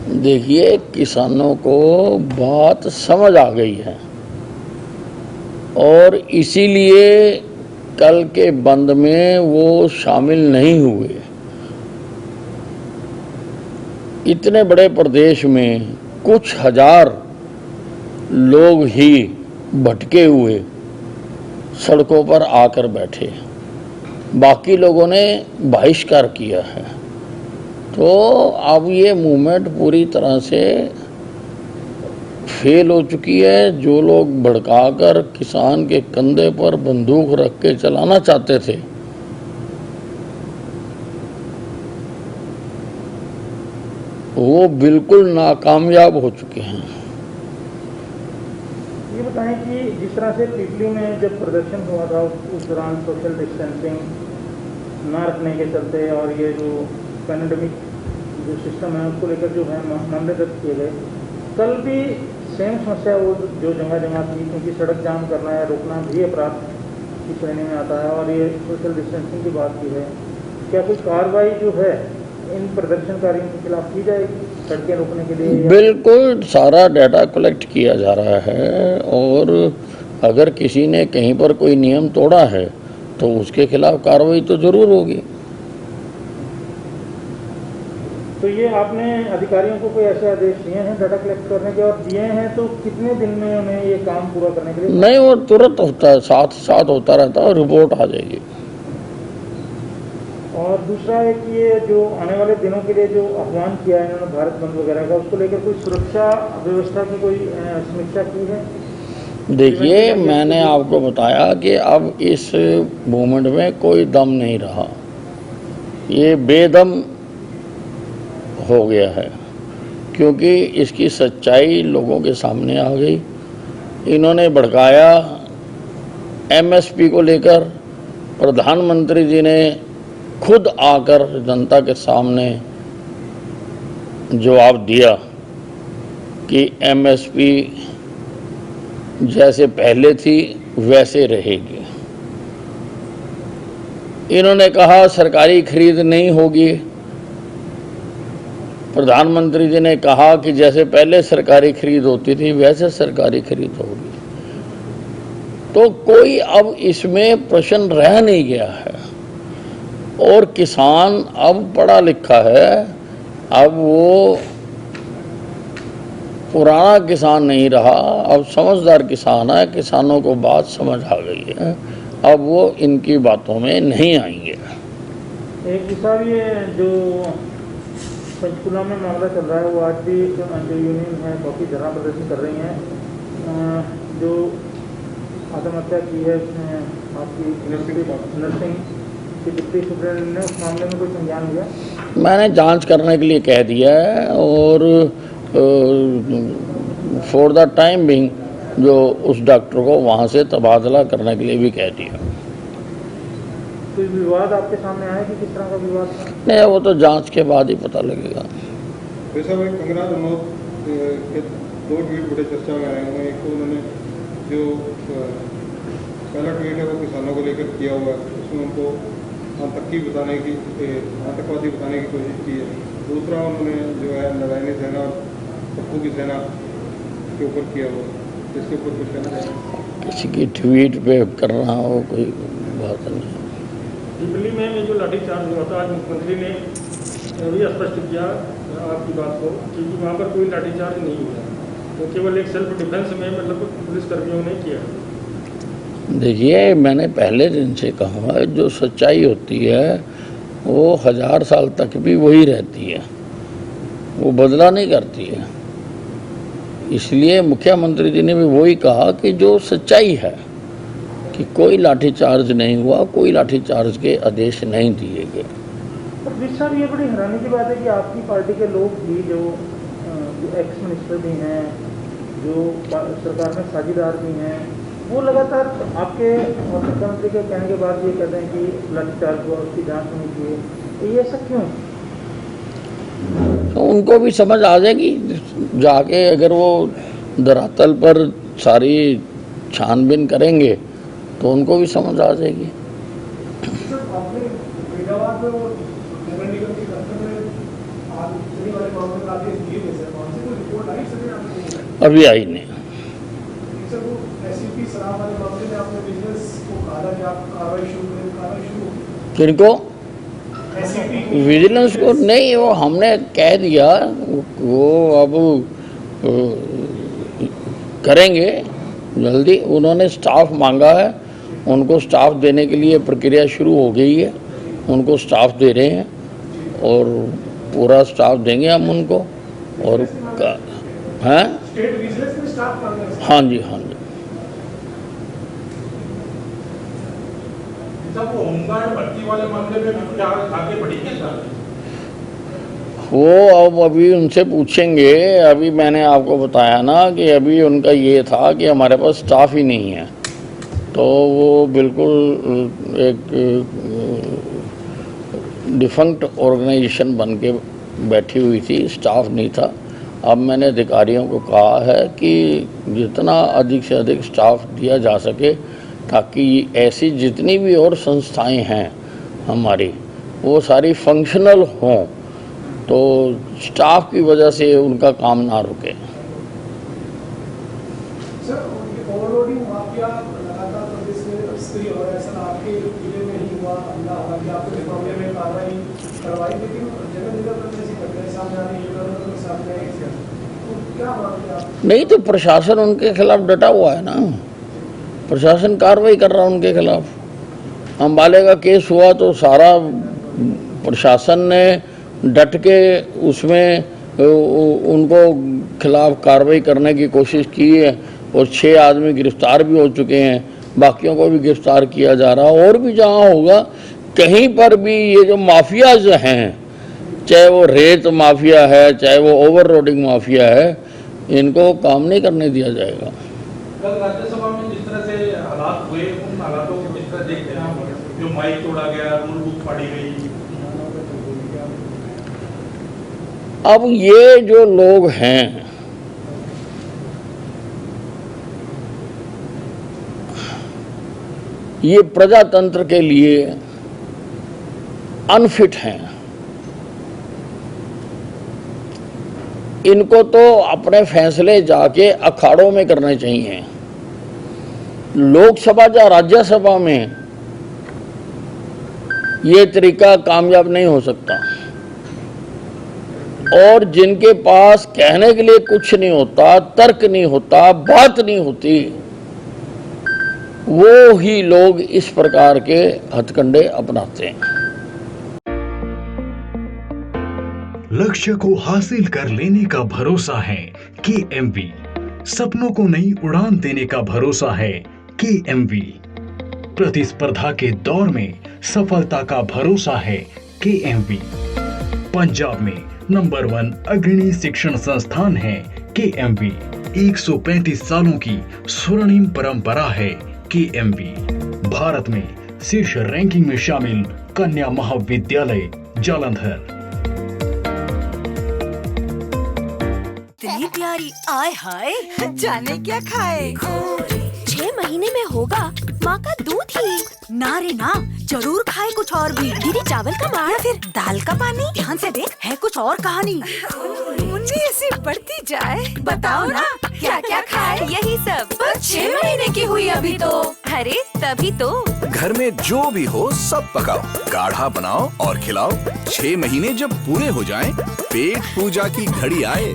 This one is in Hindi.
देखिए, किसानों को बात समझ आ गई है और इसीलिए कल के बंद में वो शामिल नहीं हुए। इतने बड़े प्रदेश में कुछ हजार लोग ही भटके हुए सड़कों पर आकर बैठे, बाकी लोगों ने बहिष्कार किया है। तो अब ये मूवमेंट पूरी तरह से फेल हो चुकी है। जो लोग भड़काकर किसान के कंधे पर बंदूक रख के चलाना चाहते थे, वो बिल्कुल नाकामयाब हो चुके हैं। ये बताएं कि जिस तरह से पिपली में जब प्रदर्शन हुआ था उस दौरान सोशल डिस्टेंसिंग ना रखने के चलते और ये जो पैंडेमिक जो सिस्टम है उसको लेकर जो है मामले दर्ज किए गए, कल भी सेम समस्या वो जो जगह जगह थी, क्योंकि सड़क जाम करना है, रोकना भी अपराध की श्रेणी में आता है और ये सोशल डिस्टेंसिंग की बात की है। क्या कोई कार्रवाई जो है इन प्रदर्शनकारियों के खिलाफ की जाएगी सड़कें रोकने के लिए? बिल्कुल सारा डाटा कलेक्ट किया जा रहा है और अगर किसी ने कहीं पर कोई नियम तोड़ा है तो उसके खिलाफ कार्रवाई तो जरूर होगी। तो ये आपने अधिकारियों को कोई ऐसे आदेश दिए हैं डाटा कलेक्ट करने के, और दिए हैं तो कितने दिन में उन्हें ये काम पूरा करने के लिए? नहीं, वो तुरंत होता है, साथ साथ होता रहता है और रिपोर्ट आ जाएगी। और दूसरा है कि ये जो आने वाले दिनों के लिए जो आह्वान किया है इन्होंने भारत बंद वगैरह का, उसको लेकर कोई सुरक्षा व्यवस्था की कोई समीक्षा की है? देखिए, मैंने आपको बताया कि अब इस मूवमेंट में कोई दम नहीं रहा, ये बेदम हो गया है, क्योंकि इसकी सच्चाई लोगों के सामने आ गई। इन्होंने भड़काया एमएसपी को लेकर, प्रधानमंत्री जी ने खुद आकर जनता के सामने जवाब दिया कि एमएसपी जैसे पहले थी वैसे रहेगी। इन्होंने कहा सरकारी खरीद नहीं होगी, प्रधानमंत्री जी ने कहा कि जैसे पहले सरकारी खरीद होती थी वैसे सरकारी खरीद होगी। तो कोई अब इसमें प्रश्न रह नहीं गया है और किसान अब पढ़ा लिखा है, अब वो पुराना किसान नहीं रहा, अब समझदार किसान है। किसानों को बात समझ आ गई है, अब वो इनकी बातों में नहीं आएंगे। एक दूसरा ये जो पंचकुला में मामला चल रहा है, वो आज भी जो यूनियन है काफ़ी धरना प्रदर्शन कर रही हैं। जो आत्महत्या की है उसमें आपकी नर्सिंग की डिप्टी सुप्रिंटेंडेंट ने उस मामले में कोई संज्ञान लिया? मैंने जांच करने के लिए कह दिया है और फॉर द टाइम बिंग जो उस डॉक्टर को वहाँ से तबादला करने के लिए भी कह दिया। कोई विवाद आपके सामने आया कि किस तरह का विवाद था? नहीं, वो तो जांच के बाद ही पता लगेगा। कंगना रनौत के दो ट्वीट बड़े चर्चा में आए हुए हैं। एक तो उन्होंने जो पहला ट्वीट है वो किसानों को लेकर किया हुआ है, उसमें उनको आतंकवादी बताने की कोशिश की है। दूसरा उन्होंने जो है नारायणी सेना और पप्पू की सेना के ऊपर किया हुआ, इसके ऊपर कुछ कहना चाहिए? किसी की ट्वीट पे कर रहा हो कोई बात नहीं। दिल्ली में जो लाठीचार्ज हुआ था, आज मुख्यमंत्री ने भी स्पष्ट किया आपकी बात को कि वहाँ पर कोई लाठीचार्ज नहीं हुआ, तो केवल एक सेल्फ डिफेंस में मतलब पुलिस कर्मियों ने किया। देखिए, मैंने पहले दिन से कहा, जो सच्चाई होती है वो 1000 साल तक भी वही रहती है, वो बदला नहीं करती है। इसलिए मुख्यमंत्री जी ने भी वही कहा कि जो सच्चाई है कि कोई लाठीचार्ज नहीं हुआ, कोई लाठीचार्ज के आदेश नहीं दिए गए। पर जिस साहब, ये बड़ी हैरानी की बात है कि आपकी पार्टी के लोग भी जो एक्स मिनिस्टर भी हैं, जो सरकार में साझेदार भी हैं, वो लगातार आपके और मुख्यमंत्री के कहने के बाद ये कहते हैं कि लाठीचार्ज हुआ, उसकी जांच होनी चाहिए। तो ये ऐसा क्यों? तो उनको भी समझ आ जाएगी जाके, अगर वो धरातल पर सारी छानबीन करेंगे तो उनको भी समझ आ जाएगी। आपने फरीदाबाद और नगर निगम की दफ्तर में आज वाले मामले आदेश दिए गए सर, वहाँ से कोई रिपोर्ट आई सर आपको? अभी आई नहीं। सर वो एससीपी सलाह वाले मामले में आपने विजिलेंस को कहा कि आप कार्रवाई शुरू करें, कार्रवाई शुरू होगी? किनको? एससीपी विजिलेंस को नहीं, वो हमने कह दिया, वो अब करेंगे जल्दी। उन्होंने स्टाफ मांगा है, उनको स्टाफ देने के लिए प्रक्रिया शुरू हो गई है, उनको स्टाफ दे रहे हैं और पूरा स्टाफ देंगे हम उनको। और हैं? स्टेट विजिलेंस में स्टाफ मांग रहे हैं हाँ जी, हाँ जी। जब वो होमगार्ड भर्ती वाले मामले में भी क्या आगे बढ़ेंगे सर? वो अब अभी उनसे पूछेंगे। अभी मैंने आपको बताया ना कि अभी उनका ये था कि हमारे पास स्टाफ ही नहीं है, तो वो बिल्कुल एक डिफंक्ट ऑर्गेनाइजेशन बन के बैठी हुई थी, स्टाफ नहीं था। अब मैंने अधिकारियों को कहा है कि जितना अधिक से अधिक स्टाफ दिया जा सके, ताकि ऐसी जितनी भी और संस्थाएं हैं हमारी, वो सारी फंक्शनल हों, तो स्टाफ की वजह से उनका काम ना रुके। सर ओवरलोडिंग माफिया लगातार प्रदेश में सक्रिय हो रहा है सर, आपके जिले में ही हुआ हमला, हालांकि आपने इस मामले में कार्रवाई करवाई, लेकिन जगह जगह पर जैसी घटनाएं सामने आ रही है, सामने आई है, तो क्या मानते हैं आप? नहीं तो प्रशासन उनके खिलाफ डटा हुआ है ना, प्रशासन कार्रवाई कर रहा है उनके खिलाफ। अम्बाले का केस हुआ तो सारा प्रशासन ने डट के उसमें उनको खिलाफ कार्रवाई करने की कोशिश की है और 6 आदमी गिरफ्तार भी हो चुके हैं, बाकियों को भी गिरफ्तार किया जा रहा है। और भी जहाँ होगा कहीं पर भी ये जो माफियाज हैं, चाहे वो रेत माफिया है, चाहे वो ओवरलोडिंग माफिया है, इनको काम नहीं करने दिया जाएगा। कल राज्यसभा में जिस तरह से हालात हुए, उन हालातों को जिस तरह देखते हैं आप, जो माइक तोड़ा गया, रूल बुक फाड़ी गई। अब ये जो लोग हैं, ये प्रजातंत्र के लिए अनफिट हैं। इनको तो अपने फैसले जाके अखाड़ों में करने चाहिए। लोकसभा या राज्यसभा में ये तरीका कामयाब नहीं हो सकता। और जिनके पास कहने के लिए कुछ नहीं होता, तर्क नहीं होता, बात नहीं होती, वो ही लोग इस प्रकार के हथकंडे अपनाते हैं। लक्ष्य को हासिल कर लेने का भरोसा है KMV, सपनों को नई उड़ान देने का भरोसा है KMV, प्रतिस्पर्धा के दौर में सफलता का भरोसा है KMV, पंजाब में नंबर 1 अग्रणी शिक्षण संस्थान है KMV, 135 सालों की स्वर्णिम परंपरा है KMV, भारत में शीर्ष रैंकिंग में शामिल कन्या महाविद्यालय जालंधर। इतनी प्यारी, आय हाय, जाने क्या खाए। 6 महीने में होगा माँ का दूध ही। ना रे ना, जरूर खाए कुछ और भी। दीदी चावल का मार या फिर दाल का पानी, ध्यान से देख, है कुछ और कहानी। मुन्नी ऐसी बढ़ती जाए, बताओ ना क्या क्या खाए। यही सब, पर 6 महीने की हुई अभी तो। अरे तभी तो। घर में जो भी हो सब पकाओ, गाढ़ा बनाओ और खिलाओ। 6 महीने जब पूरे हो जाएं, पेट पूजा की घड़ी आए